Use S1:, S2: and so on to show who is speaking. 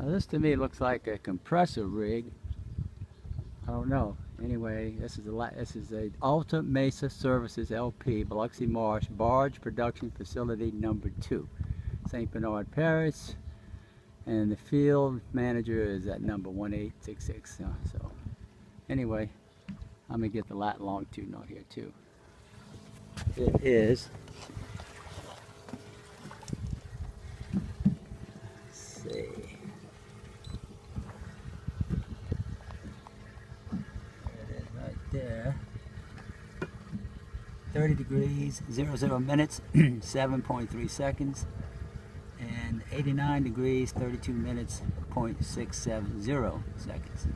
S1: Now this to me looks like a compressor rig. I don't know. Anyway, this is a Alta Mesa Services LP, Biloxi Marsh Barge Production Facility number 2, St. Bernard Parish, and the field manager is at number 1866. So anyway, I'm gonna get the lat longitudinal here too. It is, let's see, there, 30 degrees 00 minutes 7.3 seconds, and 89 degrees 32 minutes 0.670 seconds.